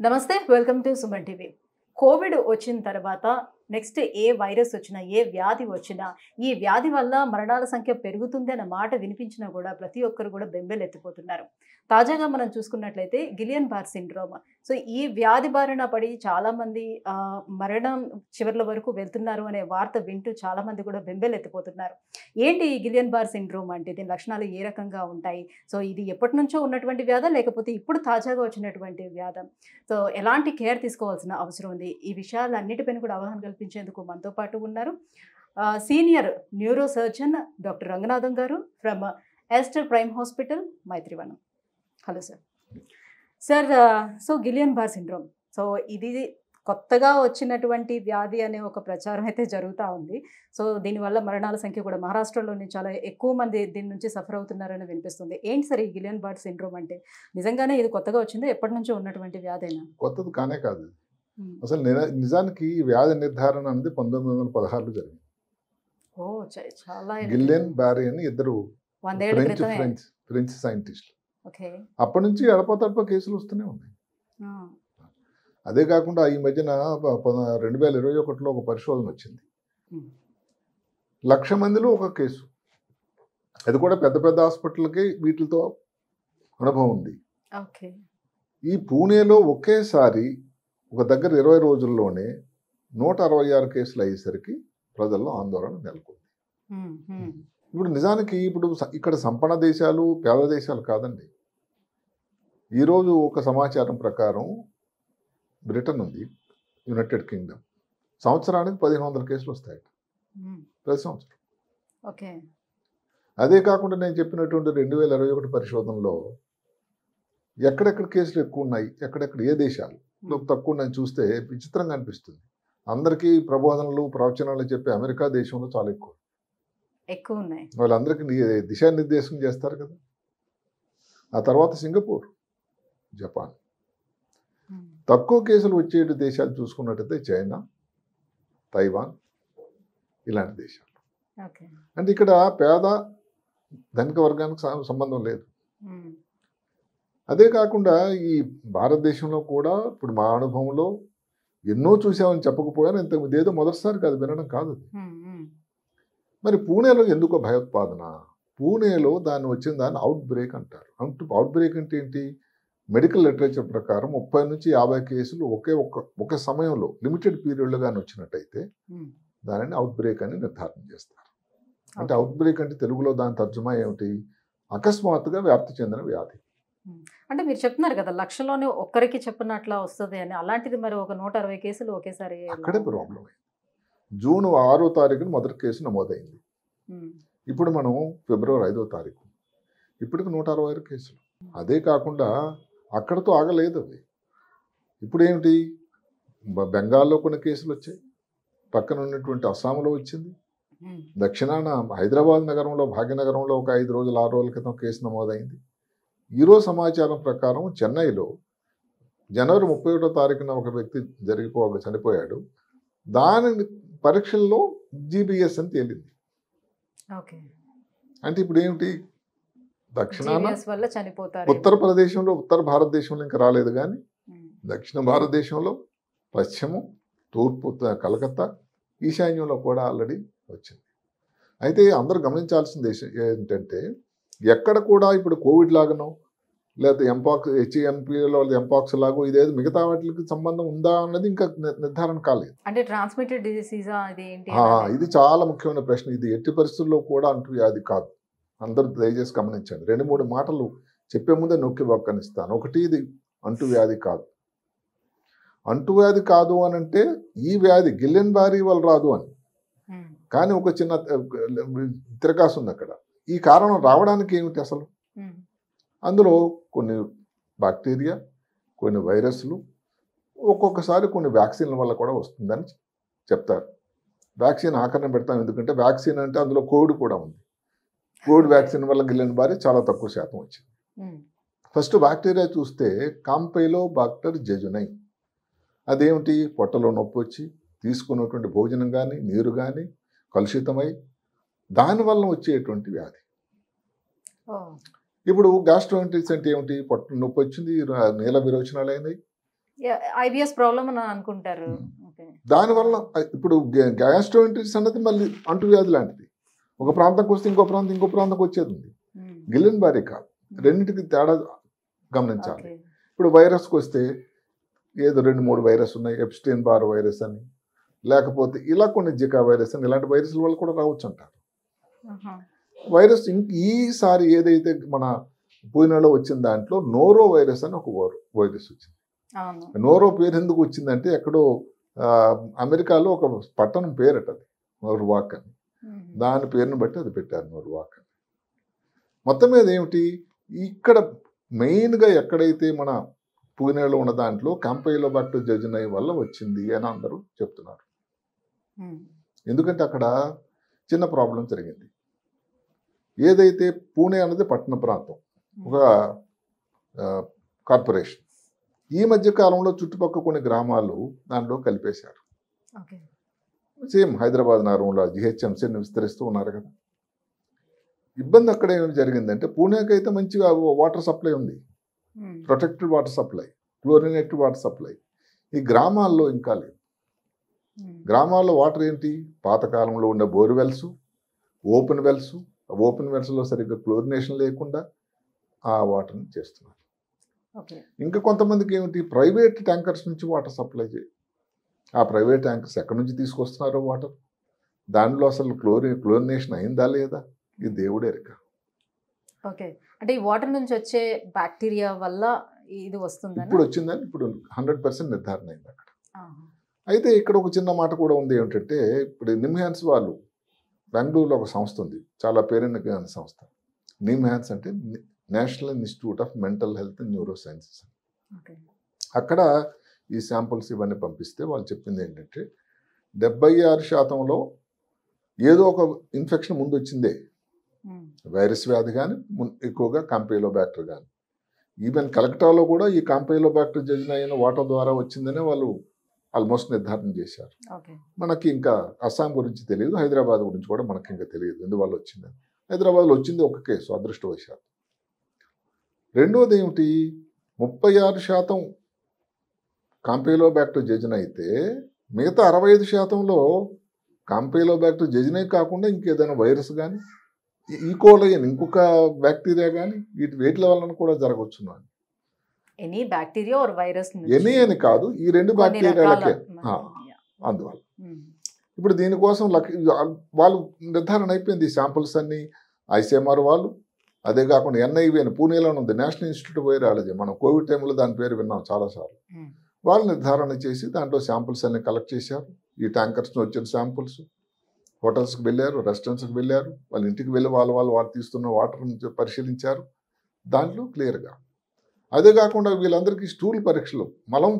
నమస్తే welcome to Suman TV. Covid వచ్చిన తర్వాత నెక్స్ట్ ఏ వైరస్ వచ్చినా ఏ వ్యాధి వచ్చినా ఈ వ్యాధి వల్ల మరణాల సంఖ్య పెరుగుతుంది అన్న మాట వినిపించినా కూడా ప్రతి ఒక్కరు కూడా బెంబేలెత్తిపోతున్నారు. తాజాగా మనం చూసుకున్నట్లయితే గిలియన్ బార్ సిండ్రోమ్. సో ఈ వ్యాధి బారిన పడి చాలామంది మరణం చివర్ల వరకు వెళ్తున్నారు అనే వార్త వింటూ చాలామంది కూడా బెంబేలెత్తిపోతున్నారు. ఏంటి ఈ గిలియన్ బార్ సిండ్రోమ్ అంటే దీని లక్షణాలు ఏ రకంగా ఉంటాయి? సో ఇది ఎప్పటి నుంచో ఉన్నటువంటి వ్యాధ లేకపోతే ఇప్పుడు తాజాగా వచ్చినటువంటి వ్యాధ? సో ఎలాంటి కేర్ తీసుకోవాల్సిన అవసరం ఉంది? ఈ విషయాలన్నిటిపైన కూడా అవగాహన కల్పించేందుకు మనతో పాటు ఉన్నారు senior neuro surgeon doctor Ranganatham గారు from Aster prime hospital, Maitrivanam. Hello sir. Sir, so Guillain Barre syndrome, so ఇది కొత్తగా వచ్చినటువంటి వ్యాధి అనే ఒక ప్రచారం అయితే జరుగుతూ ఉంది. సో దీనివల్ల మరణాల సంఖ్య కూడా మహారాష్ట్రలోని చాలా ఎక్కువ మంది దీని నుంచి సఫర్ అవుతున్నారని వినిపిస్తుంది. ఏంటి సార్ ఈ గిలియన్ బార్ సిండ్రోమ్ అంటే? నిజంగానే ఇది కొత్తగా వచ్చిందో ఎప్పటి నుంచో ఉన్నటువంటి వ్యాధైనా? కొత్తది కానే కాదు. అసలు నిజానికి వ్యాధి నిర్ధారణ అనేది 1916లో జరిగింది. ఓ చాలా గిలియన్ బారీ అని ఇద్దరు 100 ఏళ్ల క్రితమే. ఫ్రెంచ్ సైంటిస్టులు. ఓకే. అప్పటి నుంచి ఎడపతడప కేసులు వస్తూనే ఉన్నాయి. అదే కాకుండా ఈ మధ్యన 2021లో ఒక పరిశోధన వచ్చింది. 1,00,000 మందిలో ఒక కేసు. అది కూడా పెద్ద పెద్ద హాస్పిటల్కి వీటితో అనుభవం ఉంది. ఓకే. ఈ పూణేలో ఒకేసారి ఒక దగ్గర 20 రోజుల్లోనే 166 కేసులు అయ్యేసరికి ప్రజల్లో ఆందోళన నెలకొంది. ఇప్పుడు నిజానికి ఇక్కడ సంపన్న దేశాలు పేద దేశాలు కాదండి. ఈరోజు ఒక సమాచారం ప్రకారం బ్రిటన్ ఉంది, యునైటెడ్ కింగ్డమ్, సంవత్సరానికి 1,500 కేసులు వస్తాయట ప్రతి సంవత్సరం. ఓకే. అదే కాకుండా నేను చెప్పినటువంటి 2021 పరిశోధనలో ఎక్కడెక్కడ కేసులు ఎక్కువ ఉన్నాయి, ఎక్కడెక్కడ ఏ దేశాలు తక్కువ ఉన్నాయని చూస్తే విచిత్రంగా అనిపిస్తుంది. అందరికీ ప్రబోధనలు ప్రవచనాలు చెప్పే అమెరికా దేశంలో చాలా ఎక్కువ ఉన్నాయి. వాళ్ళందరికీ దిశానిర్దేశం చేస్తారు కదా. ఆ తర్వాత సింగపూర్, జపాన్. తక్కువ కేసులు వచ్చే దేశాలు చూసుకున్నట్టయితే చైనా, తైవాన్, ఇలాంటి దేశాలు. అంటే ఇక్కడ పేద ధనిక వర్గానికి సంబంధం లేదు. అదే కాకుండా ఈ భారతదేశంలో కూడా ఇప్పుడు మా అనుభవంలో ఎన్నో చూసామని చెప్పకపోయాను. ఇదేదో మొదటిసారి కాదు, వినడం కాదు. మరి పూణేలో ఎందుకో భయోత్పాదన? పూణేలో వచ్చిన దాన్ని అవుట్ బ్రేక్ అంటారు. అవుట్ బ్రేక్ అంటే ఏంటి? మెడికల్ లిటరేచర్ ప్రకారం 30 నుంచి 50 కేసులు ఒకే సమయంలో లిమిటెడ్ పీరియడ్లో కానీ వచ్చినట్టయితే దానిని అవుట్ బ్రేక్ అని నిర్ధారణ చేస్తారు. అంటే అవుట్ బ్రేక్ అంటే తెలుగులో దాని తర్జుమా ఏమిటి? అకస్మాత్తుగా వ్యాప్తి చెందిన వ్యాధి. అంటే మీరు చెప్తున్నారు కదా, 1,00,000లోనే ఒక్కరికి చెప్పినట్లా వస్తుంది అని. అలాంటిది మరి ఒక 160 కేసులు ఒకేసారి. అక్కడే ప్రాబ్లం. జూన్ 6వ తారీఖున మొదటి కేసు నమోదైంది. ఇప్పుడు మనం ఫిబ్రవరి 5వ తారీఖు, ఇప్పటికి 166 కేసులు. అదే కాకుండా అక్కడతో ఆగలేదు అవి. ఇప్పుడు ఏమిటి? బెంగాల్లో కొన్ని కేసులు వచ్చాయి, పక్కన ఉన్నటువంటి అస్సాంలో వచ్చింది, దక్షిణాన హైదరాబాద్ నగరంలో భాగ్యనగరంలో ఒక 5 రోజులు 6 రోజుల క్రితం కేసు నమోదైంది. ఈరోజు సమాచారం ప్రకారం చెన్నైలో జనవరి 31వ తారీఖున ఒక వ్యక్తి చనిపోయాడు. దాని పరీక్షల్లో జీబీఎస్ అని తేలింది. అంటే ఇప్పుడు ఏమిటి? దక్షిణాన ఉత్తరప్రదేశంలో, ఉత్తర భారతదేశంలో ఇంకా రాలేదు, కానీ దక్షిణ భారతదేశంలో, పశ్చిమం, తూర్పు కలకత్తా, ఈశాన్యంలో కూడా ఆల్రెడీ వచ్చింది. అయితే అందరూ గమనించాల్సింది ఏంటంటే, ఎక్కడ కూడా ఇప్పుడు కోవిడ్ లాగానో లేకపోతే హెచ్ఎంపీలో ఎంపాక్స్ లాగో ఇదేదో మిగతా వాటికి సంబంధం ఉందా అన్నది ఇంకా నిర్ధారణ కాలేదు. అంటే ట్రాన్స్మిటెడ్ డిసీజా ఇది ఏంటి? ఇది చాలా ముఖ్యమైన ప్రశ్న. ఇది ఎట్టి పరిస్థితుల్లో కూడా అంటువ్యాధి కాదు. అందరూ దయచేసి గమనించండి. 2-3 మాటలు చెప్పే ముందే నొక్కి వక్కనిస్తాను. ఒకటి, ఇది అంటువ్యాధి కాదు. అంటువ్యాధి కాదు అని అంటే ఈ వ్యాధి గిలియన్ బారీ వల్ల రాదు అని. కానీ ఒక చిన్న తిరకాసు ఉంది అక్కడ. ఈ కారణం రావడానికి ఏమిటి అసలు? అందులో కొన్ని బ్యాక్టీరియా, కొన్ని వైరస్లు, ఒక్కొక్కసారి కొన్ని వ్యాక్సిన్ల వల్ల కూడా వస్తుందని చెప్తారు. వ్యాక్సిన్ ఆకరణ పెడతాం, ఎందుకంటే వ్యాక్సిన్ అంటే అందులో కోవిడ్ కూడా ఉంది. కోవిడ్ వ్యాక్సిన్ వల్ల గిలియన్ బారీ చాలా తక్కువ శాతం వచ్చింది. ఫస్ట్ బ్యాక్టీరియా చూస్తే కాంపైలోబాక్టర్ జెజునై. అదేమిటి? పొట్టలో నొప్పి వచ్చి తీసుకున్నటువంటి భోజనం కానీ నీరు కానీ కలుషితమై దానివల్ల వచ్చేటువంటి వ్యాధి. ఇప్పుడు గ్యాస్ట్రోఎంటరిటిస్ అంటే ఏమిటి? పొట్ట నొప్పి వచ్చింది, నీల విరోచనాలు అయినాయి, ఐబిఎస్ ప్రాబ్లం అని అనుకుంటారు. ఓకే. దానివల్ల ఇప్పుడు గ్యాస్ట్రోఎంటరిటిస్ అన్నది మళ్ళీ అంటువ్యాధి లాంటిది. ఒక ప్రాంతంకి వస్తే ఇంకో ప్రాంతంకి వచ్చేది ఉంది. గిల్లెన్ బారీ కాదు. రెండింటికి తేడా గమనించాలి. ఓకే. ఇప్పుడు వైరస్కి వస్తే ఏదో 2-3 వైరస్ ఉన్నాయి. ఎప్స్టైన్ బార్ వైరస్ అని, లేకపోతే ఇలా కొన్ని జికా వైరస్ అని, ఇలాంటి వైరస్ల వల్ల కూడా రావచ్చు అంటారు. వైరస్ ఈసారి ఏదైతే మన పూణేలో వచ్చిన దాంట్లో నోరో వైరస్ అని ఒక వైరస్ వచ్చింది. అవును. నోరో పేరు ఎందుకు వచ్చిందంటే ఎక్కడో అమెరికాలో ఒక పట్టణం పేరట అది, నోర్వాక్ అని. దాని పేరును బట్టి అది పెట్టారు, నోర్వాక్ అని. మొత్తం మీద ఏమిటి, ఇక్కడ మెయిన్గా ఎక్కడైతే మన పూణేలో ఉన్న దాంట్లో క్యాంపైలోబాక్టర్ జెజునై వల్ల వచ్చింది అని అందరూ చెప్తున్నారు. ఎందుకంటే అక్కడ చిన్న ప్రాబ్లం జరిగింది. ఏదైతే పూణే అన్నది పట్టణ ప్రాంతం, ఒక కార్పొరేషన్. ఈ మధ్య కాలంలో చుట్టుపక్కల కొన్ని గ్రామాలు దాంట్లో కలిపేశారు. సేమ్ హైదరాబాద్ నగరంలో జిహెచ్ఎంసీని విస్తరిస్తూ ఉన్నారు కదా. ఇబ్బంది అక్కడ ఏమి జరిగిందంటే, పూణేకి అయితే మంచిగా వాటర్ సప్లై ఉంది, protected water supply, chlorinated water supply. ఈ గ్రామాల్లో ఇంకా లేదు. గ్రామాల్లో వాటర్ ఏంటి, పాతకాలంలో ఉండే బోర్వెల్స్, ఓపెన్ వెల్స్. ఓపెన్ వెల్స్లో సరిగ్గా క్లోరినేషన్ లేకుండా ఆ వాటర్ని చేస్తున్నారు. ఇంకా కొంతమందికి ఏమిటి, ప్రైవేట్ ట్యాంకర్స్ నుంచి వాటర్ సప్లై చేయి. ఆ ప్రైవేట్ ట్యాంకర్స్ ఎక్కడి నుంచి తీసుకొస్తున్నారో వాటర్, దానిలో అసలు క్లోరినేషన్ అయిందా లేదా, ఇది దేవుడే ఎరుక. ఓకే. అంటే ఈ వాటర్ నుంచి వచ్చే బ్యాక్టీరియా వల్ల ఇది వస్తుంది ఇప్పుడు వచ్చిందని ఇప్పుడు 100% నిర్ధారణ అయింది అక్కడ. అయితే ఇక్కడ ఒక చిన్న మాట కూడా ఉంది ఏమిటంటే, ఇప్పుడు నిమ్హాన్స్ వాళ్ళు బెంగళూరులో ఒక సంస్థ ఉంది, చాలా పేరెన్నిక సంస్థ. నిమ్హాన్స్ అంటే national institute of mental health and neuro sciences. అక్కడ ఈ శాంపుల్స్ ఇవన్నీ పంపిస్తే వాళ్ళు చెప్పింది ఏంటంటే, 76% ఏదో ఒక ఇన్ఫెక్షన్ ముందు వచ్చిందే, వైరస్ వ్యాధి కానీ, ఎక్కువగా కాంపైలోబాక్టర్ కానీ. ఈవెన్ కలకటాలో కూడా ఈ కాంపైలోబాక్టర్ జెజునై అయిన వాటర్ ద్వారా వచ్చిందనే వాళ్ళు ఆల్మోస్ట్ నిర్ధారణ చేశారు. మనకి ఇంకా అస్సాం గురించి తెలియదు, హైదరాబాద్ గురించి కూడా మనకి ఇంకా తెలియదు ఎందువల్ల వచ్చిందని. హైదరాబాద్లో వచ్చింది ఒక కేసు, అదృష్టవశాత్తు. రెండోది ఏమిటి, 36% కాంపైలోబాక్టర్ జెజునై అయితే మిగతా 65%లో కాంపైలోబాక్టర్ జెజునై కాకుండా ఇంకేదైనా వైరస్ కానీ, ఈకోలై ఇంకొక బ్యాక్టీరియా కానీ, వీటి వలన కూడా జరగవచ్చు. Any bacteria are virus, any అని కాదు, ఈ 2 బ్యాక్టీరియాలకే. అందువల్ల ఇప్పుడు దీనికోసం వాళ్ళు నిర్ధారణ అయిపోయింది. శాంపుల్స్ అన్ని ఐసీఎంఆర్ వాళ్ళు, అదే కాకుండా ఎన్ఐవి అని పూణేలో ఉంది, నేషనల్ ఇన్స్టిట్యూట్ ఆఫ్ వైరాలజీ. మనం కోవిడ్ టైంలో దాని పేరు విన్నాం చాలాసార్లు. వాళ్ళు నిర్ధారణ చేసి దాంట్లో శాంపుల్స్ అన్ని కలెక్ట్ చేశారు. ఈ ట్యాంకర్స్ వచ్చిన శాంపుల్స్ హోటల్స్కి వెళ్ళారు, రెస్టారెంట్స్కి వెళ్ళారు, వాళ్ళ ఇంటికి వెళ్ళి వాళ్ళు తీస్తున్న వాటర్ని పరిశీలించారు. దాంట్లో క్లియర్గా, అదే కాకుండా వీళ్ళందరికీ స్టూల్ పరీక్షలు, మలం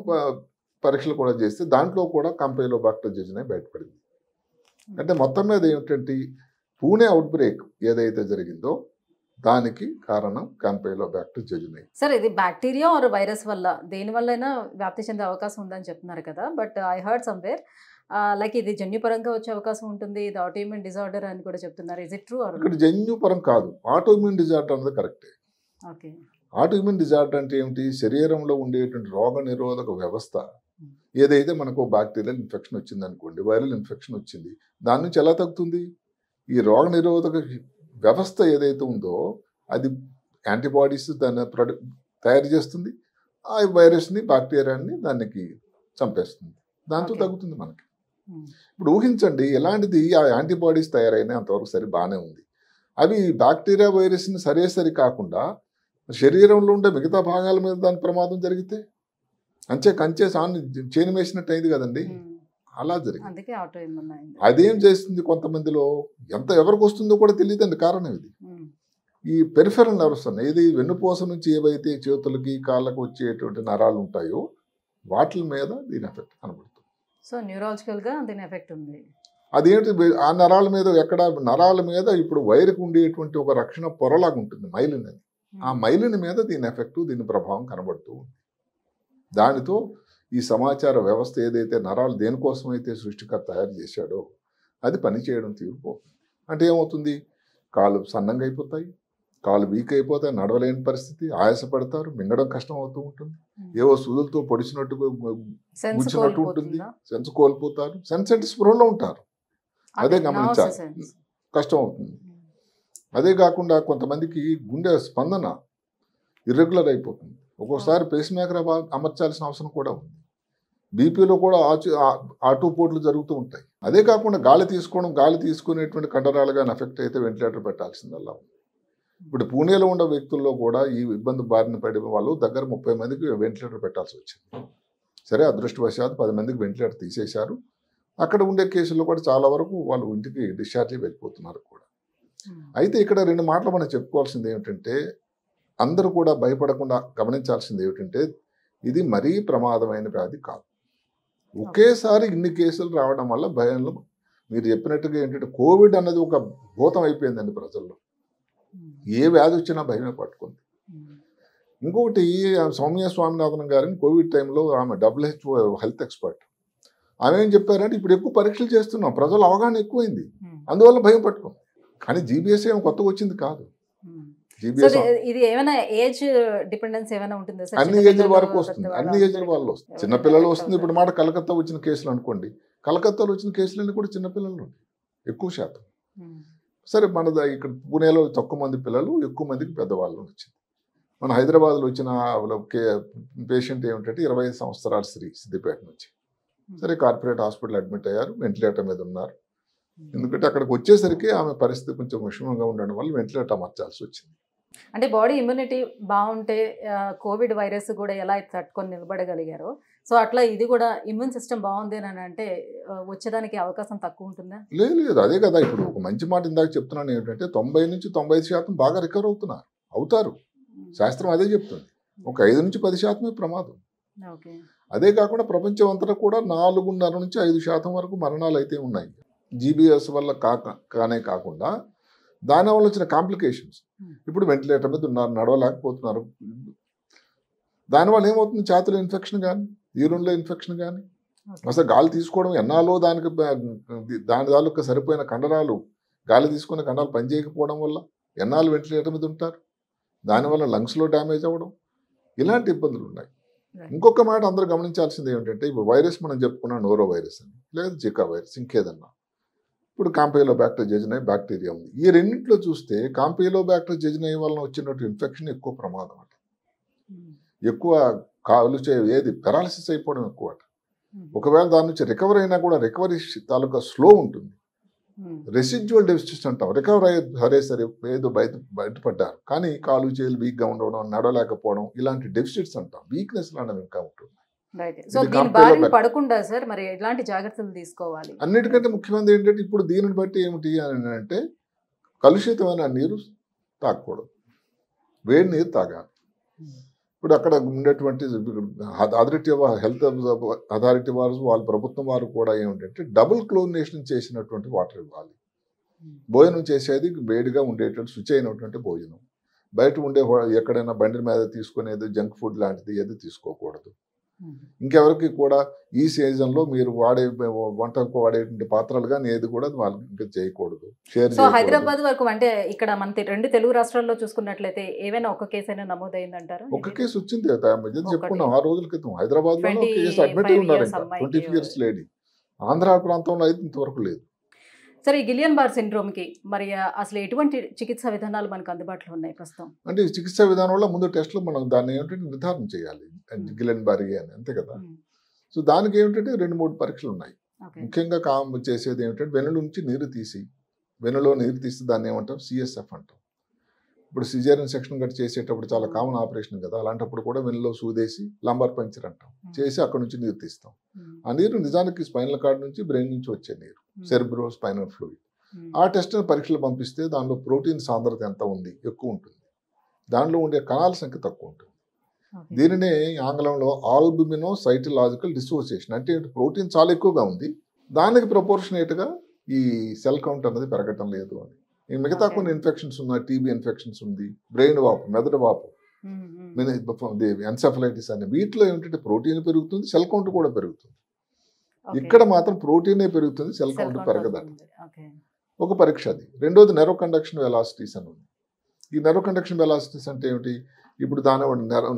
పరీక్షలు కూడా చేస్తే దాంట్లో కూడా కాంపైలోబాక్టర్ జెజునై బయటపడింది. అంటే మొత్తం మీద ఏమిటంటే, పూణే అవుట్ బ్రేక్ ఏదైతే జరిగిందో దానికి కారణం కాంపైలోబాక్టర్ జెజునై. సార్, ఇది బ్యాక్టీరియా ఆర్ వైరస్ వల్ల దేని వల్లైనా వ్యాప్తి చెందే అవకాశం ఉందని చెప్తున్నారు కదా. But I heard somewhere like ఇది జన్యుపరంగా వచ్చే అవకాశం ఉంటుంది, ఇది ఆటోఇమ్యూన్ డిజార్డర్ అని కూడా చెప్తున్నారు. Is it true? ఇక్కడ జన్యుపరం కాదు, ఆటోఇమ్యూన్ డిజార్డర్ అన్నది కరెక్టే. ఓకే. ఆటోఇమ్యూన్ డిజార్డర్ అంటే ఏమిటి, శరీరంలో ఉండేటువంటి రోగ నిరోధక వ్యవస్థ ఏదైతే మనకు బ్యాక్టీరియల్ ఇన్ఫెక్షన్ వచ్చింది అనుకోండి, వైరల్ ఇన్ఫెక్షన్ వచ్చింది, దాని నుంచి ఎలా తగ్గుతుంది? ఈ రోగ నిరోధక వ్యవస్థ ఏదైతే ఉందో అది యాంటీబాడీస్ దాన్ని తయారు చేస్తుంది, ఆ వైరస్ని, బ్యాక్టీరియాని దానికి చంపేస్తుంది, దాంతో తగ్గుతుంది మనకి. ఇప్పుడు ఊహించండి, ఎలాంటిది ఆ యాంటీబాడీస్ తయారైనా అంతవరకు సరి బాగానే ఉంది. అవి బ్యాక్టీరియా వైరస్ని సరి కాకుండా శరీరంలో ఉండే మిగతా భాగాల మీద దాని ప్రమాదం జరిగితే కంచే చేను వేసినట్టు అయింది కదండి, అలా జరిగింది. అదేం చేస్తుంది, కొంతమందిలో ఎవరికి వస్తుందో కూడా తెలియదండి. కారణం ఇది, ఈ పెరిఫెరల్ నర్వ్స్ అన్న ఏది వెన్నుపూస నుంచి ఏవైతే చేతులకి కాళ్ళకు వచ్చేటువంటి నరాలు ఉంటాయో వాటి మీద దీని ఎఫెక్ట్ కనబడుతుంది. సో న్యూరాలజికల్గా దీని ఎఫెక్ట్ ఉంది. అదేంటి, ఆ నరాల మీద నరాల మీద ఇప్పుడు వైర్కి ఉండేటువంటి ఒక రక్షణ పొరలాగా ఉంటుంది, మైలిన్ అని. ఆ మైలిన్ మీద దీని ఎఫెక్ట్, దీని ప్రభావం కనబడుతూ ఉంది. దానితో ఈ సమాచార వ్యవస్థ ఏదైతే నరాలు దేనికోసం అయితే సృష్టికర్త తయారు చేశాడో అది పనిచేయడం తీరిపోతుంది. అంటే ఏమవుతుంది, కాళ్ళు సన్నంగా అయిపోతాయి, కాళ్ళు వీక్ అయిపోతే నడవలేని పరిస్థితి, ఆయాసపడతారు, మింగడం కష్టం అవుతూ ఉంటుంది, ఏవో సూదులతో పొడిచినట్టు గుచ్చినట్టు ఉంటుంది, సెన్స్ కోల్పోతారు, సెన్స్ అంటే స్పృహలో ఉంటారు. అదే గమనించాలి, కష్టం అవుతుంది. అదే కాకుండా కొంతమందికి గుండె స్పందన ఇర్రెగ్యులర్ అయిపోతుంది, ఒక్కోసారి పేస్ మేకర్ అమర్చాల్సిన అవసరం కూడా ఉంది. బీపీలో కూడా ఆటుపోట్లు జరుగుతూ ఉంటాయి. అదే కాకుండా గాలి తీసుకునేటువంటి కండరాలు కానీ ఎఫెక్ట్ అయితే వెంటిలేటర్ పెట్టాల్సిందల్లా. ఇప్పుడు పూణేలో ఉన్న వ్యక్తుల్లో కూడా ఈ ఇబ్బంది బారిన పడిన వాళ్ళు దగ్గర 30 మందికి వెంటిలేటర్ పెట్టాల్సి వచ్చింది. సరే, అదృష్టవశాత్తు 10 మందికి వెంటిలేటర్ తీసేశారు. అక్కడ ఉండే కేసుల్లో కూడా చాలా వరకు వాళ్ళు ఇంటికి డిశ్చార్జ్ వెళ్ళిపోతున్నారు కూడా. అయితే ఇక్కడ 2 మాటలు మనం చెప్పుకోవాల్సింది ఏమిటంటే, అందరూ కూడా భయపడకుండా గమనించాల్సింది ఏమిటంటే, ఇది మరీ ప్రమాదమైన వ్యాధి కాదు. ఒకేసారి ఇన్ని కేసులు రావడం వల్ల భయంలో మీరు చెప్పినట్టుగా ఏంటంటే కోవిడ్ అన్నది ఒక భూతం అయిపోయిందండి ప్రజల్లో. ఏ వ్యాధి వచ్చినా భయమే పట్టుకుంది. ఇంకొకటి, సౌమ్య స్వామినాథన్ గారిని కోవిడ్ టైంలో ఆమె WHO హెల్త్ ఎక్స్పర్ట్, ఆమె ఏం చెప్పారంటే ఇప్పుడు ఎక్కువ పరీక్షలు చేస్తున్నాం, ప్రజల అవగాహన ఎక్కువైంది, అందువల్ల భయం పట్టుకుంది. కానీ జీబీఎస్ ఏమో కొత్తగా వచ్చింది కాదు. ఇది ఏమైనా ఏజ్ డిపెండెన్స్ ఏమైనా ఉంటుందా సార్? అన్ని ఏజ్ల వరకు వస్తుంది, అన్ని ఏజ్ల వాళ్ళు వస్తుంది. చిన్నపిల్లలు వస్తుంది. ఇప్పుడు మాట కలకత్తా వచ్చిన కేసులు అనుకోండి, కలకత్తాలో వచ్చిన కేసులన్నీ కూడా చిన్నపిల్లలు ఎక్కువ శాతం. సరే, మన ఇక్కడ పూణేలో తక్కువ మంది పిల్లలు, ఎక్కువ మందికి పెద్దవాళ్ళు వచ్చింది. మన హైదరాబాద్లో వచ్చిన పేషెంట్ ఏమిటంటే 25 సంవత్సరాల స్త్రీ, సిద్దిపేట నుంచి. సరే, కార్పొరేట్ హాస్పిటల్ అడ్మిట్ అయ్యారు, వెంటిలేటర్ మీద ఉన్నారు. ఎందుకంటే అక్కడికి వచ్చేసరికి ఆమె పరిస్థితి కొంచెం విషమంగా ఉండడం వల్ల వెంటిలేటర్ అమర్చాల్సి వచ్చింది. అంటే బాడీ ఇమ్యూనిటీ బాగుంటే కోవిడ్ వైరస్ కూడా ఎలా తట్టుకొని నిలబడగలిగారో, సో అట్లా ఇది కూడా ఇమ్యూన్ సిస్టమ్ బాగుంది అని అంటే వచ్చేదానికి అవకాశం తక్కువ ఉంటుందా? లేదు, అదే కదా. ఇప్పుడు ఒక మంచి మాట ఇందాక చెప్తున్నాను ఏంటంటే 90 నుంచి 95% బాగా రికవర్ అవుతారు. శాస్త్రం అదే చెప్తుంది. ఒక 5 నుంచి 10% ప్రమాదం. అదే కాకుండా ప్రపంచం అంతటా కూడా 4.5 నుంచి 5% వరకు మరణాలు అయితే ఉన్నాయి. జీబీఎస్ వల్ల కానే కాకుండా దానివల్ల వచ్చిన కాంప్లికేషన్స్. ఇప్పుడు వెంటిలేటర్ మీద ఉన్నారు, నడవలేకపోతున్నారు. దానివల్ల ఏమవుతుంది, ఛాతీలో ఇన్ఫెక్షన్ కానీ, యూరిన్లో ఇన్ఫెక్షన్ కానీ, అసలు గాలి తీసుకోవడం ఎన్నాలో దాని తాలూకా సరిపోయిన కండరాలు, గాలి తీసుకునే కండరాలు పనిచేయకపోవడం వల్ల ఎన్నాళ్ళు వెంటిలేటర్ మీద ఉంటారు. దానివల్ల లంగ్స్లో డ్యామేజ్ అవ్వడం, ఇలాంటి ఇబ్బందులు ఉన్నాయి. ఇంకొక మాట అందరూ గమనించాల్సింది ఏమిటంటే, ఇప్పుడు వైరస్ మనం చెప్పుకున్నాం నోరో వైరస్ అని, లేదా జికా వైరస్, ఇంకేదన్నా. ఇప్పుడు కాంపిలోబాక్టర్ జెజనై బ్యాక్టీరియా ఉంది. ఈ రెండింటిలో చూస్తే కాంపిలోబాక్టర్ జెజనై వలన వచ్చినట్టు ఇన్ఫెక్షన్ ఎక్కువ ప్రమాదం అట. ఎక్కువ కాలు ఏది పెరాలసిస్ అయిపోవడం ఎక్కువ అట. ఒకవేళ దాని నుంచి రికవర్ అయినా కూడా రికవరీ తాలూకా స్లో ఉంటుంది. రెసిడ్యువల్ డెఫిసిట్స్ అంటాం. రికవర్ అయ్యే సరే ఏదో బయటపడ్డారు, కానీ కాలు చేలు వీక్గా ఉండడం, నడవలేకపోవడం, ఇలాంటి డెఫిసిట్స్ అంటాం. వీక్నెస్ లాంటివి ఇంకా ఉంటుంది. పడకుండా సార్ మరి ఎలాంటి జాగ్రత్తలు తీసుకోవాలి? అన్నిటికంటే ముఖ్యమైనది ఏంటంటే, ఇప్పుడు దీనిని బట్టి ఏమిటి అని అంటే, కలుషితమైన నీరు తాగకూడదు, వేడి నీరు తాగాలి. ఇప్పుడు అక్కడ ఉండేటువంటి హెల్త్ అథారిటీ వాళ్ళ ప్రభుత్వం వారు కూడా ఏమిటంటే డబుల్ క్లోరినేషన్ చేసినటువంటి వాటర్ ఇవ్వాలి. భోజనం చేసేది వేడిగా ఉండేటువంటి శుచి అయినటువంటి భోజనం. బయట ఉండే ఎక్కడైనా బండి మీద తీసుకునేది జంక్ ఫుడ్ లాంటిది ఏది తీసుకోకూడదు. ఇంకెవరికి కూడా ఈ సీజన్లో మీరు వంటకు వాడేటువంటి పాత్రలు కానీ ఏది కూడా వాళ్ళకి ఇంకా చేయకూడదు. సో హైదరాబాద్ వరకు అంటే ఇక్కడ మన 2 తెలుగు రాష్ట్రాల్లో చూసుకున్నట్లయితే ఏవైనా ఒక కేసు అయినా నమోదైందంటారా? ఒక కేసు వచ్చింది చెప్పుకున్నాం 6 రోజుల క్రితం. హైదరాబాద్ లో కేసు అడ్మిట్ ఉన్నారు, 25 ఇయర్స్ లేడీ. ఆంధ్ర ప్రాంతంలో అయితే ఇంతవరకు లేదు. సరే, ఈ గిలియన్ బార్ సిండ్రోమ్ కి మరి అసలు ఎటువంటి చికిత్సా విధానాలు మనకు అందుబాటులో ఉన్నాయి ప్రస్తుతం? అంటే చికిత్సా విధానం వల్ల ముందు టెస్టులు మనం దాన్ని ఏమిటంటే నిర్ధారణ చేయాలి, గిలియన్ బార్ అని, అంతే కదా. సో దానికి ఏమిటంటే 2-3 పరీక్షలు ఉన్నాయి. ముఖ్యంగా చేసేది ఏమిటంటే వెన్నుల నుంచి నీరు తీసి, వెన్నులో నీరు తీసి దాన్ని ఏమంటాం CSF అంటాం. ఇప్పుడు సిజేరియన్ సెక్షన్ గట్టి చేసేటప్పుడు చాలా కామన్ ఆపరేషన్ కదా, అలాంటప్పుడు కూడా వెన్నులో సూదేసి లంబార్ పంక్చర్ అంటాం, చేసి అక్కడ నుంచి నీరు తీస్తాం. ఆ నీరు నిజానికి స్పైనల్ కార్డ్ నుంచి బ్రెయిన్ నుంచి వచ్చే నీరు, సెరిబ్రో స్పైనల్ ఫ్లూయిడ్. ఆ టెస్ట్ పరీక్షలు పంపిస్తే దానిలో ప్రోటీన్ సాంద్రత ఎంత ఉంది, ఎక్కువ ఉంటుంది. దానిలో ఉండే కణాల సంఖ్య తక్కువ ఉంటుంది. దీనినే ఆంగ్లంలో ఆల్బుమినోసైటలాజికల్ డిసోసియేషన్ అంటే, ప్రోటీన్ చాలా ఎక్కువగా ఉంది, దానికి ప్రపోర్షనేట్గా ఈ సెల్ కౌంట్ అనేది పెరగటం లేదు అని. మిగతా కొన్ని ఇన్ఫెక్షన్స్ ఉన్నాయి, టీబీ ఇన్ఫెక్షన్స్ ఉంది, బ్రెయిన్ వాపు, మెదడు వాపు, ఎన్సెఫలైటిస్ అని. వీటిలో ఏమిటంటే ప్రోటీన్ పెరుగుతుంది, సెల్ కౌంట్ కూడా పెరుగుతుంది. ఇక్కడ మాత్రం ప్రోటీనే పెరుగుతుంది, సెల్ కౌంట్ పెరగదట. ఒక పరీక్ష అది. రెండోది నెరో కండక్షన్ వెలాసిటీస్ అని ఉంది. ఈ నెర్వ్ కండక్షన్ వెలాసిటీస్ అంటే ఏమిటి? ఇప్పుడు దాని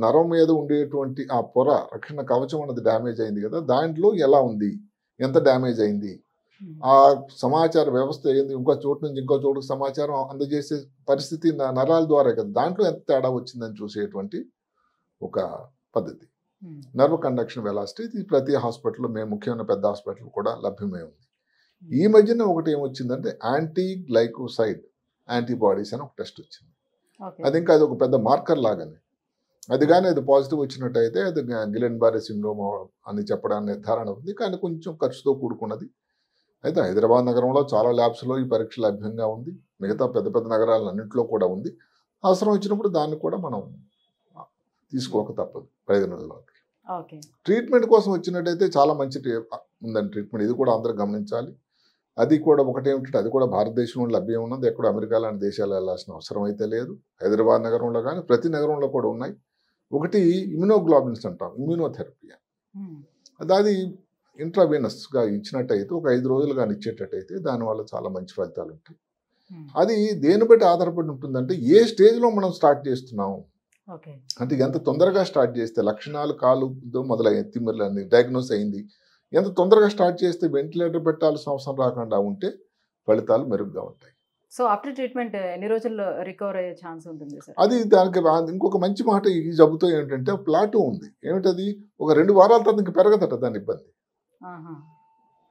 నరం మీద ఉండేటువంటి ఆ పొర రక్షణ కవచం అన్నది డ్యామేజ్ అయింది కదా, దాంట్లో ఎలా ఉంది, ఎంత డ్యామేజ్ అయింది, ఆ సమాచార వ్యవస్థ ఏంది, ఇంకో చోటు నుంచి ఇంకో చోటుకు సమాచారం అందజేసే పరిస్థితి నరాల ద్వారా కదా, దాంట్లో ఎంత తేడా వచ్చిందని చూసేటువంటి ఒక పద్ధతి నర్వ్ కండక్షన్ వెలాసిటీ. ఇది ప్రతి హాస్పిటల్లో, మేము ముఖ్యమైన పెద్ద హాస్పిటల్ కూడా లభ్యమై ఉంది. ఈ మధ్యన ఒకటి ఏమొచ్చిందంటే యాంటీ గ్లైకోసైడ్ యాంటీబాడీస్ అని ఒక టెస్ట్ వచ్చింది. అది ఇంకా అది ఒక పెద్ద మార్కర్ లాగానే. అది కానీ అది పాజిటివ్ వచ్చినట్టయితే అది గిలెన్ బారే సిండ్రోమ్ అని చెప్పడానికి నిర్ధారణ ఉంది, కానీ కొంచెం ఖర్చుతో కూడుకున్నది. అయితే హైదరాబాద్ నగరంలో చాలా ల్యాబ్స్లో ఈ పరీక్ష లభ్యంగా ఉంది, మిగతా పెద్ద పెద్ద నగరాలన్నింటిలో కూడా ఉంది. అవసరం వచ్చినప్పుడు దాన్ని కూడా మనం తీసుకోక తప్పదు పరిగణనలోకి. ట్రీట్మెంట్ కోసం వచ్చినట్టయితే చాలా మంచి ఉందండి ట్రీట్మెంట్, ఇది కూడా అందరూ గమనించాలి. అది కూడా ఒకటేమిటంటే అది కూడా భారతదేశంలో లభ్యం ఉన్నది, ఎక్కడ అమెరికా లాంటి దేశాలు వెళ్ళాల్సిన అవసరం అయితే లేదు. హైదరాబాద్ నగరంలో కానీ ప్రతి నగరంలో కూడా ఉన్నాయి. ఒకటి ఇమ్యునోగ్లోబిన్స్ అంటాం, ఇమ్యూనోథెరపీ. అది ఇంట్రావీనస్గా ఇచ్చినట్టయితే ఒక 5 రోజులు కానీ ఇచ్చేటట్టయితే దానివల్ల చాలా మంచి ఫలితాలు ఉంటాయి. అది దేని బట్టి ఆధారపడి ఉంటుందంటే ఏ స్టేజ్లో మనం స్టార్ట్ చేస్తున్నాం, అంటే ఎంత తొందరగా స్టార్ట్ చేస్తే లక్షణాలు కాలుతో మొదలయ్యే తిమ్మిర్లన్నీ డయాగ్నోస్ అయింది, ఎంత తొందరగా స్టార్ట్ చేస్తే వెంటిలేటర్ పెట్టాల్సిన అవసరం రాకుండా ఉంటే ఫలితాలు మెరుగ్గా ఉంటాయి. సో ఆఫ్టర్ ట్రీట్మెంట్ ఎన్ని రోజుల్లో రికవర్ అయ్యే ఛాన్స్ ఉంటుంది సార్? అది దానికి ఇంకొక మంచి మాట ఈ జబ్బుతో ఏంటంటే ప్లాటూ ఉంది. ఏమిటది, ఒక 2 వారాల తర్వాత ఇంక పెరగదట దాని ఇబ్బంది.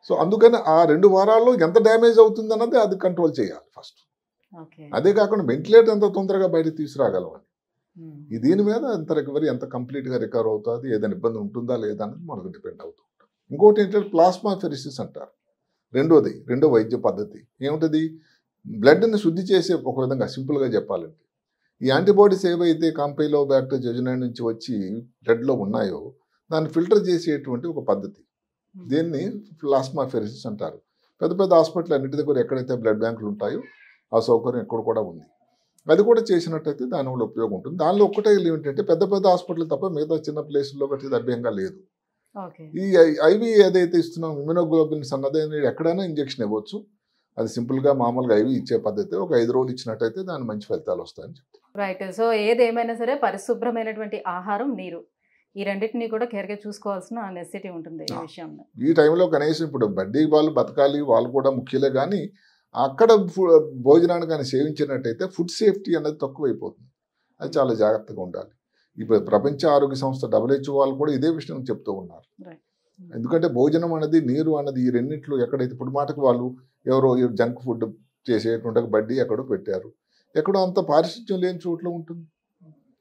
సో అందుకని ఆ 2 వారాల్లో ఎంత డ్యామేజ్ అవుతుంది అన్నది అది కంట్రోల్ చేయాలి ఫస్ట్. అదే కాకుండా వెంటిలేటర్ ఎంత తొందరగా బయటకు తీసుకురాగలం అని, ఈ దీని మీద ఎంత రికవరీ, ఎంత కంప్లీట్గా రికవర్ అవుతుంది, ఏదైనా ఇబ్బంది ఉంటుందా లేదా అనేది మనకు డిపెండ్ అవుతుంది. ఇంకోటి ఏంటంటే ప్లాస్మా ఫెరిసిస్ అంటారు, రెండో వైద్య పద్ధతి. ఏమిటది, బ్లడ్ని శుద్ధి చేసే, ఒక విధంగా సింపుల్గా చెప్పాలంటే ఈ యాంటీబాడీస్ ఏవైతే కాంపైలో బ్యాక్టర్ జెజునై నుంచి వచ్చి బ్లడ్లో ఉన్నాయో దాన్ని ఫిల్టర్ చేసేటువంటి ఒక పద్ధతి, దీన్ని ప్లాస్మా ఫెరిసిస్ అంటారు. పెద్ద పెద్ద హాస్పిటల్ అన్నిటి దగ్గర ఎక్కడైతే బ్లడ్ బ్యాంకులు ఉంటాయో ఆ సౌకర్యం ఎక్కడ కూడా ఉంది. అది కూడా చేసినట్టయితే దానివల్ల ఉపయోగం ఉంటుంది. దానిలో ఒక్కటే ఏమిటంటే పెద్ద పెద్ద హాస్పిటల్ తప్ప మిగతా చిన్న ప్లేసుల్లో బట్టి లభ్యంగా లేదు. ఈ ఐవి ఏదైతే ఇస్తున్నాం ఇమ్యునోగ్లోబిన్స్ అన్నది ఎక్కడైనా ఇంజెక్షన్ ఇవ్వచ్చు. అది సింపుల్గా మామూలుగా ఐవి ఇచ్చే పద్ధతి. ఒక 5 రోజులు ఇచ్చినట్టయితే దాని మంచి ఫలితాలు వస్తాయని చెప్తాను. రైట్. సో ఏదేమైనా సరే పరిశుభ్రమైనటువంటి ఆహారం, నీరు, ఈ రెండింటినీ కూడా కేర్గా చూసుకోవాల్సిన నెసెసిటీ ఉంటుంది ఈ విషయంలో. ఈ టైంలో కనీసం ఇప్పుడు బడ్డీ వాళ్ళు బతకాలి, వాళ్ళు కూడా ముఖ్యలే, కానీ అక్కడ భోజనాన్ని కానీ సేవించినట్టయితే ఫుడ్ సేఫ్టీ అనేది తక్కువైపోతుంది. అది చాలా జాగ్రత్తగా ఉండాలి. ఇప్పుడు ప్రపంచ ఆరోగ్య సంస్థ WHO వాళ్ళు కూడా ఇదే విషయం చెప్తూ ఉన్నారు. ఎందుకంటే భోజనం అనేది, నీరు అన్నది, ఈ రెండింటిలో ఎక్కడైతే ఇప్పుడు మాటకు వాళ్ళు ఎవరో జంక్ ఫుడ్ చేసేటువంటి బడ్డీ ఎక్కడో పెట్టారు, ఎక్కడో అంత పారిశుధ్యం లేని చోట్ల ఉంటుంది.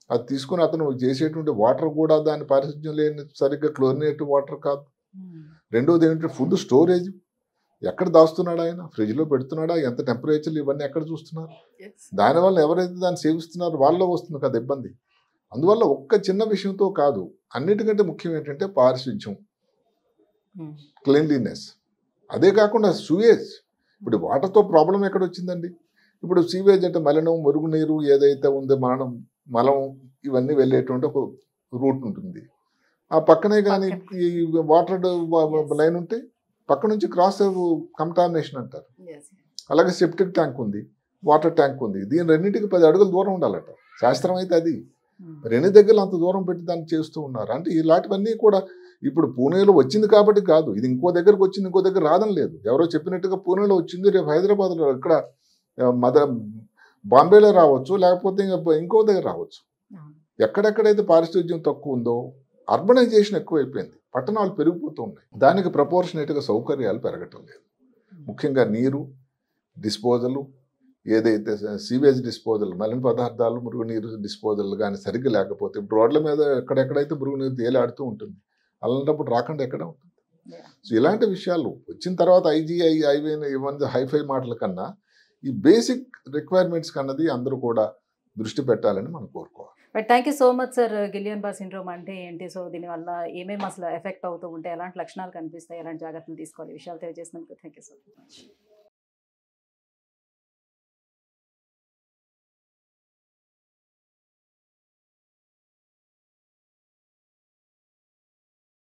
అది తీసుకుని అతను చేసేటువంటి వాటర్ కూడా దాని పారిశుధ్యం లేని, సరిగ్గా క్లోరినేట్ వాటర్ కాదు. రెండోది ఏంటంటే ఫుడ్ స్టోరేజ్, ఎక్కడ దాస్తున్నాడా ఆయన, ఫ్రిడ్జ్లో పెడుతున్నాడా, ఎంత టెంపరేచర్లు, ఇవన్నీ ఎక్కడ చూస్తున్నారు. దానివల్ల ఎవరైతే దాన్ని సేవిస్తున్నారో వాళ్ళలో వస్తుంది కదా ఇబ్బంది. అందువల్ల ఒక్క చిన్న విషయంతో కాదు, అన్నిటికంటే ముఖ్యం ఏంటంటే పారిశుధ్యం, క్లీన్లీనెస్. అదే కాకుండా సూయేజ్, ఇప్పుడు వాటర్తో ప్రాబ్లం ఎక్కడ వచ్చిందండి. ఇప్పుడు సీవేజ్ అంటే మలినం, మురుగునీరు ఏదైతే ఉందో మలం ఇవన్నీ వెళ్ళేటువంటి ఒక రూట్ ఉంటుంది. ఆ పక్కనే కానీ ఈ వాటర్ లైన్ ఉంటే పక్క నుంచి క్రాస్ కంటామినేషన్ అంటారు. అలాగే సెప్టిక్ ట్యాంక్ ఉంది, వాటర్ ట్యాంక్ ఉంది. దీని రెండింటికి 10 అడుగుల దూరం ఉండాలట. శాస్త్రం అయితే అది రెండు దగ్గరలో అంత దూరం పెట్టి దాన్ని చేస్తూ ఉన్నారు. అంటే ఇలాంటివన్నీ కూడా ఇప్పుడు పూణేలో వచ్చింది కాబట్టి కాదు, ఇది ఇంకో దగ్గరకు వచ్చింది, ఇంకో దగ్గర రాదని లేదు. ఎవరో చెప్పినట్టుగా పూణేలో వచ్చింది, రేపు హైదరాబాద్లో, ఇక్కడ బాంబేలో రావచ్చు, లేకపోతే ఇంకో దగ్గర రావచ్చు. ఎక్కడెక్కడైతే పారిశుధ్యం తక్కువ ఉందో అర్బనైజేషన్ ఎక్కువైపోయింది, పట్టణాలు పెరిగిపోతూ ఉన్నాయి. దానికి ప్రపోర్షనేట్గా సౌకర్యాలు పెరగటం లేదు. ముఖ్యంగా నీరు డిస్పోజలు, ఏదైతే సీవేజ్ డిస్పోజల్, మలిన పదార్థాలు, మురుగునీరు డిస్పోజల్ కానీ సరిగ్గా లేకపోతే, ఇప్పుడు రోడ్ల మీద ఎక్కడెక్కడైతే మురుగునీరు తేలాడుతూ ఉంటుంది, అలాంటప్పుడు రాకుండా ఎక్కడ ఉంటుంది. సో ఇలాంటి విషయాలు వచ్చిన తర్వాత ఐజీఐ ఇవన్నీ హైఫై మాటల కన్నా ఈ బేసిక్ రిక్వైర్మెంట్స్ కన్నది అందరూ కూడా దృష్టి పెట్టాలని మనం కోరుకోవాలి. But thank you so much sir. గిలియన్ Barre syndrome అంటే ఏంటి, సో దీనివల్ల ఏమేమి అసలు ఎఫెక్ట్ అవుతూ ఉంటే, ఎలాంటి లక్షణాలు కనిపిస్తాయి, ఎలాంటి జాగ్రత్తలు తీసుకోవాలి, విషయాలు తెలియజేసినందుకు థ్యాంక్ యూ సో మచ్.